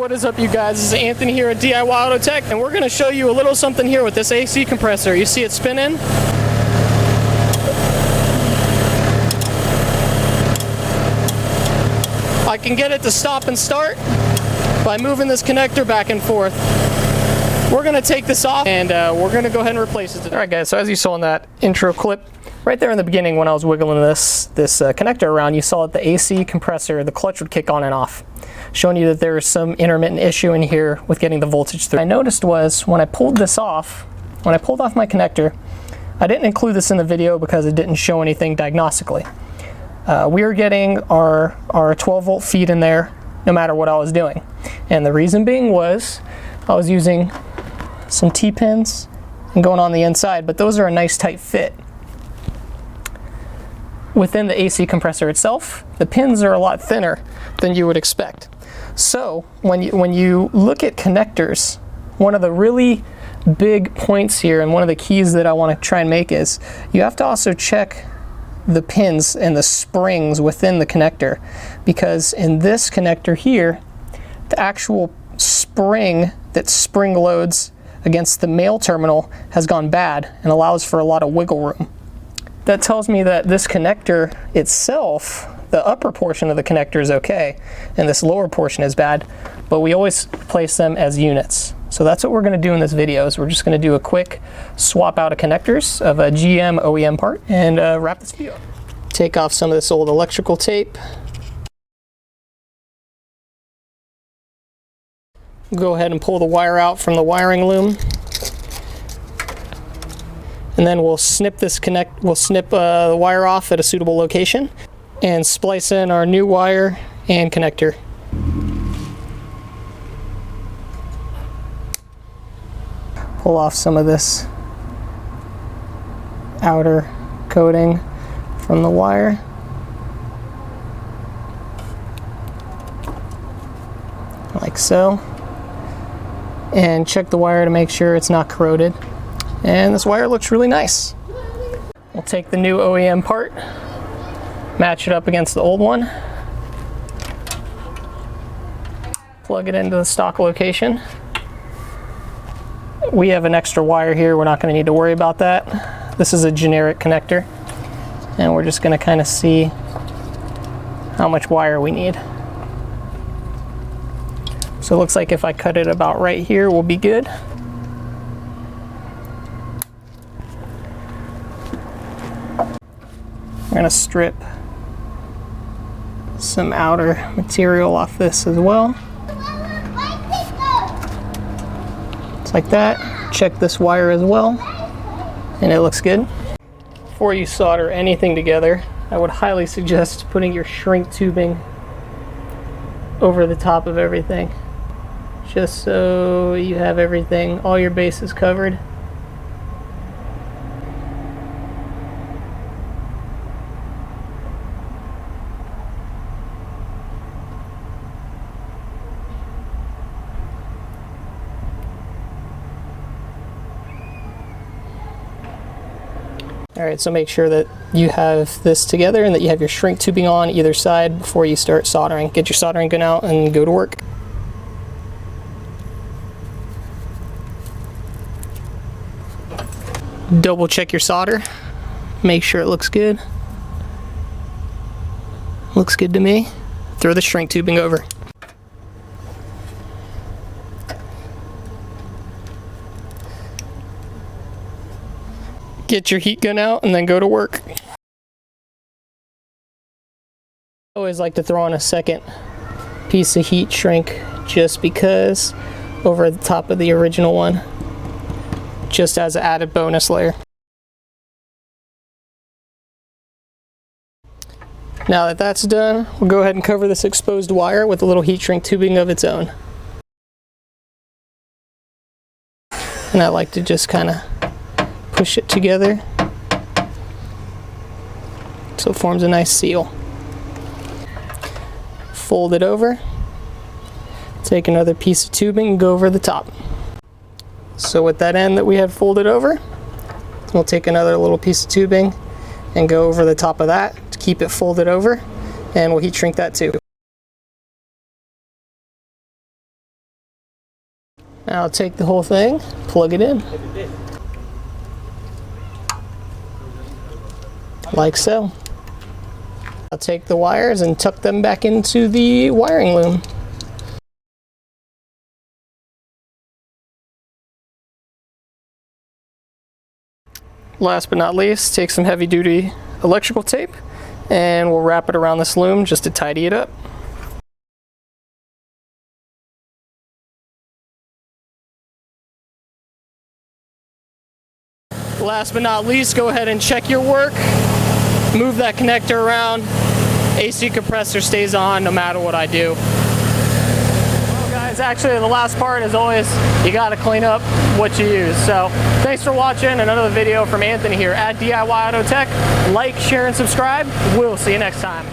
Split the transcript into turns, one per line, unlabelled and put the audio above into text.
What is up, you guys? This is Anthony here at DIYautotech, and we're going to show you a little something here with this AC compressor. You see it spinning? I can get it to stop and start by moving this connector back and forth. We're going to take this off and we're going to go ahead and replace it today. Alright guys, so as you saw in that intro clip, right there in the beginning when I was wiggling this connector around, you saw that the AC compressor, the clutch would kick on and off, showing you that there was some intermittent issue in here with getting the voltage through. What I noticed was when I pulled this off, when I pulled off my connector, I didn't include this in the video because it didn't show anything diagnostically. We were getting our 12 volt feed in there no matter what I was doing. And the reason being was I was using some T-pins and going on the inside, but those are a nice tight fit. Within the AC compressor itself, the pins are a lot thinner than you would expect. So when you look at connectors, one of the really big points here and one of the keys that I want to try and make is you have to also check the pins and the springs within the connector, because in this connector here, the actual spring that spring loads against the male terminal has gone bad and allows for a lot of wiggle room. That tells me that this connector itself, the upper portion of the connector is okay and this lower portion is bad, but we always place them as units. So that's what we're going to do in this video, is we're just going to do a quick swap out of connectors of a GM OEM part and wrap this video up. Take off some of this old electrical tape. Go ahead and pull the wire out from the wiring loom. And then we'll snip the wire off at a suitable location and splice in our new wire and connector. Pull off some of this outer coating from the wire. Like so. And check the wire to make sure it's not corroded. And this wire looks really nice. We'll take the new OEM part, match it up against the old one, plug it into the stock location. We have an extra wire here, we're not going to need to worry about that. This is a generic connector, and we're just going to kind of see how much wire we need. So it looks like if I cut it about right here, we'll be good. We're going to strip some outer material off this as well. Just like that. Check this wire as well, and it looks good. Before you solder anything together, I would highly suggest putting your shrink tubing over the top of everything, just so you have everything, all your bases covered. Alright, so make sure that you have this together and that you have your shrink tubing on either side before you start soldering. Get your soldering gun out and go to work. Double check your solder. Make sure it looks good. Looks good to me. Throw the shrink tubing over. Get your heat gun out and then go to work. I always like to throw on a second piece of heat shrink just because over the top of the original one, just as an added bonus layer. Now that that's done, we'll go ahead and cover this exposed wire with a little heat shrink tubing of its own. And I like to just kind of push it together so it forms a nice seal. Fold it over, take another piece of tubing and go over the top. So with that end that we had folded over, we'll take another little piece of tubing and go over the top of that to keep it folded over, and we'll heat shrink that too. Now I'll take the whole thing, plug it in. Like so. I'll take the wires and tuck them back into the wiring loom. Last but not least, take some heavy duty electrical tape and we'll wrap it around this loom just to tidy it up. Last but not least, go ahead and check your work. Move that connector around. AC compressor stays on no matter what I do. Well guys, actually the last part is always you gotta clean up what you use. So thanks for watching another video from Anthony here at DIYautotech. Like, share, and subscribe. We'll see you next time.